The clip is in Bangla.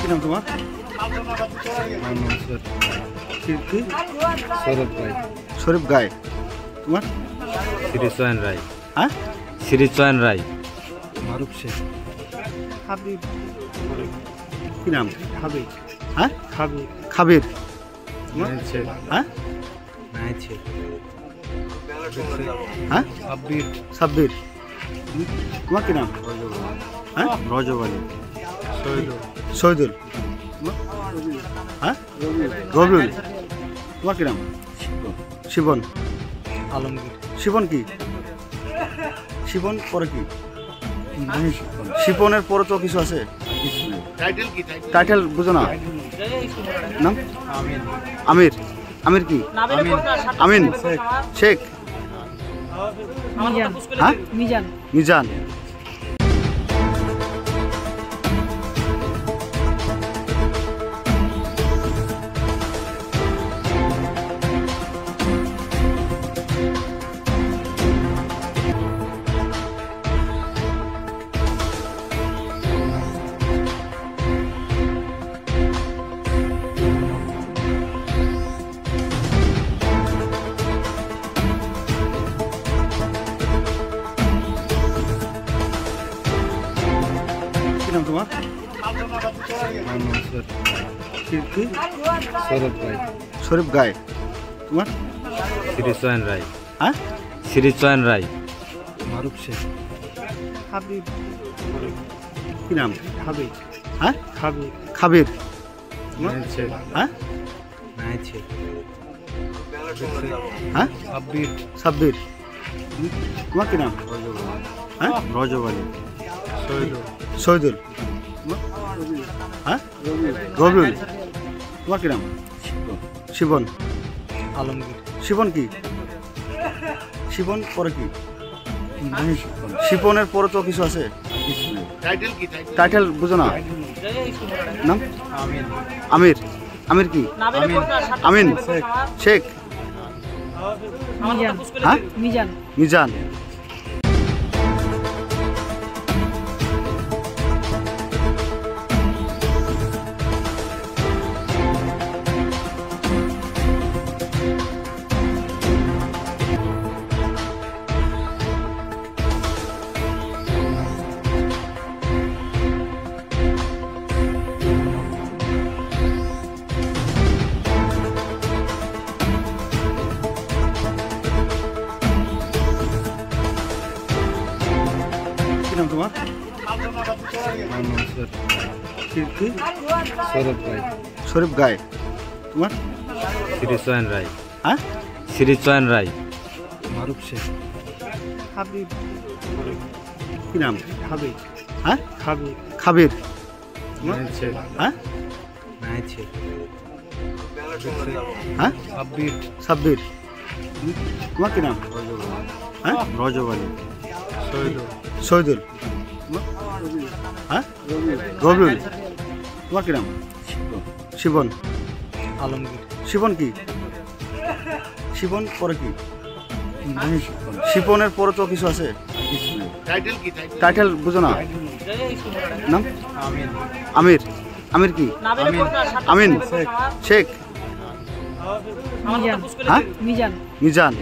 নাম তোমার? কি? শরীফ গায়ে। তোমার? শ্রীচয়ন রায়। হ্যাঁ, শ্রীচয়ন রায়। মারুফ শেখ। কি নাম? হাবিব। হ্যাঁ, হাবিব। খাবির। তোমার? হ্যাঁ, হ্যাঁ, সাব্বির। তোমার কি নাম? হ্যাঁ, রজব আলী। শহীদুল। হ্যাঁ, রবিউল। তোমার কি নাম? শিবন। আলমগীর। শিবন কি? শিবন পরে কি? শিপনের পরে তো কিছু আছে। টাইটেল বুঝো না? নাম? আমির। আমির কি? আমিন শেখ। হ্যাঁ, মিজান। কি নাম তোমার? কি? শরীফ গায়ে। তোমার? শ্রীচয়ন রায়। হ্যাঁ, শ্রীচয়ন রায়। মারুফ শেখ। হাবিব। কি নাম? হাবিব। হ্যাঁ, হাবিব। খাবির। তোমার? হ্যাঁ, হ্যাঁ, সাব্বির। তোমার কি নাম? হ্যাঁ, রজব আলী। শহীদুল। তোমার? হ্যাঁ, রবিউল। তোমার কি নাম? শিবন। আলমগীর। শিবন কি? শিবন পরে কি? শিপনের পরে তো কিছু আছে। টাইটেল বুঝো না? নাম? আমির। আমির কি? আমিন শেখ। হ্যাঁ, মিজান। কি নাম তোমার? কি? শরীফ গায়ে। তোমার? শ্রীচয়ন রায়। হ্যাঁ, শ্রীচয়ন রায়। মারুফ শেখ। হাবিব। কি নাম? হাবিব। হ্যাঁ, হাবিব। খাবির। তোমার? হ্যাঁ, হ্যাঁ, সাব্বির। তোমার কি নাম? হ্যাঁ, রজব আলী। শহীদুল। হ্যাঁ, রবিউল। তোমার কি নাম? শিবন। আলমগীর। শিবন কি? শিবন পরে কি? শিপনের পরে তো কিছু আছে। টাইটেল বুঝো না? নাম? আমির। আমির কি? আমিন শেখ। হ্যাঁ, মিজান।